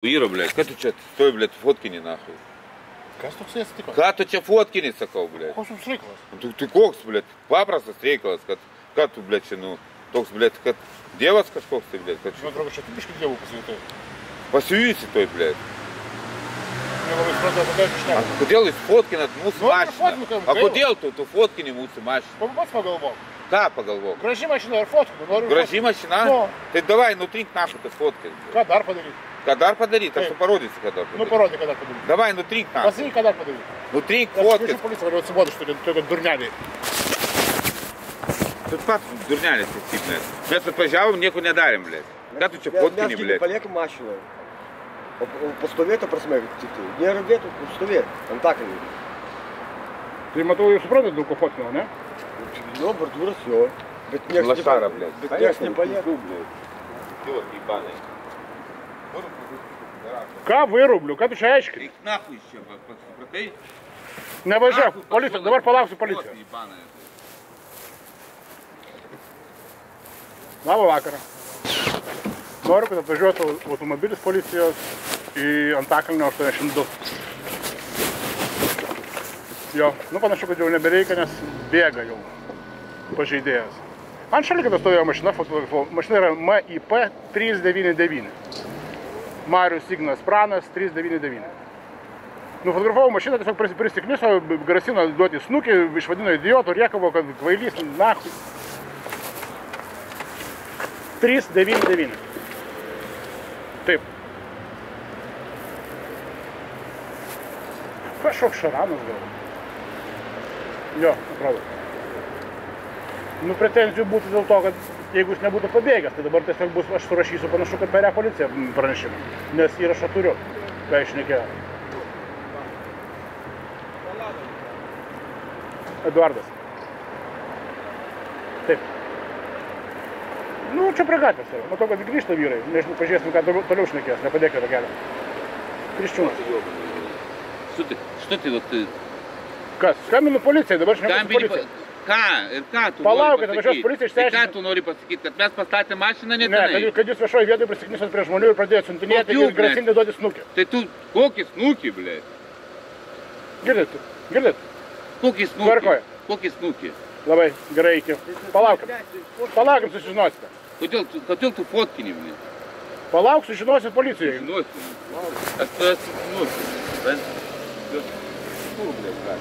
Ира, блядь, ką tu čia stoji, blėt, fotkini, nahai? Kas toksai atsitiko? Ką tu čia fotkini, sakau, blėt? Koks jums reikalas? Tu koks, blėt, paprastas reikalas, kad, ką tu, blėt, čia, nu, toks, blėt, kad dievas kažkoks, tai, blėt, kad... Man atrodo, čia tipiškai dievų pasijutai. Pasijusi toj, blėt. Nelabai suprantu, apie ką jūs šnekate. Kodėl jūs fotkinat mūsų Nu, mašiną? fotkinam, A gaila. kodėl tu fotkini mūsų mašiną? Pats pagalvok. Ką pagalvok? Graži mašina ir fotkinu, noriu Graži mašina? Nu. Tai davai, nutrink nahai tas fotkas. Ką dar padaryti? Ką dar padaryti? Aš Taip. tu parodysiu, ką dar Nu, padaryti. parodė, ką dar padaryti. Davai, nutrink nahai. Pasakyk, ką dar padaryti. Nutrink Aš fotkas. kviečiu policiją, galiu atsibodu šitokio durnelį. Tu pats durnelis esi, blėt. Mes atvažiavom, nieko nedarėm, blėt. Ką tu čia fotkini, Mes blėt? paliekam mašiną. O pastovėti, prasme, tik tai. Nėra vietų, kur stovėti. Antakalnį. Tai matau, jūs suprantate, daug ko fotkinau, ne? Jo, bordiūras jo. Bet nieks Lašara, blėt. Bet nieks nepalieka. Ką vairubliu, ką tu čia aiškini? Eik nahai iš čia, supratai? Nevažiuok, policija, dabar palauksiu policiją. Labą vakarą. Noriu, kad atvažiuotų automobilis policijos į Antakalnio 82. Jo, nu panašu, kad jau nebereikia, nes bėga jau pažeidėjas. Ant šaligatvio stovėjo mašina, fotografavau. Mašina yra MIP 399. Marius Ignas Pranas 399. Nufotografavau mašiną, tiesiog prisikniso, grasino duoti snukį, išvadino idiotų, riekavo, kad kvailys, nahui. 399. Taip. Kažkoks šaranas gal. Jo, atrodo. Nu, pretenzijų būtų dėl to, kad jeigu jis nebūtų pabėgęs, tai dabar tiesiog bus, aš surašysiu panašu, kad perė policija pranešimą. Nes įrašą turiu, ką išnekėjo. Eduardas. Taip. Nu, čia prie gatvės yra. Matau, kad grįžta vyrai. Nežinau, pažiūrėsim, ką toliau šnekės. Nepadėkite kelio. Kriščiūnas. Что ты вот... Kas? Skambinu policijai, dabar šnekėsiu policijai. Ką? Ir ką tu Palaukite, nori važiuos policija išsiaiškins. Tai ką tu nori pasakyti, kad mes pastatėm mašiną Ne, netenai? kad jūs viešoje vietoje prisiknisot prie žmonių ir pradėjot siuntinėti ir grasinti duoti snukį. Tai tu kokį snukį, blėt? Girdit? Girdit? Kokį snukį? Tvarkoje. Kokį snukį? Labai gerai, iki. Palaukim. Palaukim, sužinosite. Kodėl tu fotkini, blėt? Palauk, sužinosit policijai. Žinosi. Aš tu esi žinosi. Kur, blėt, ką?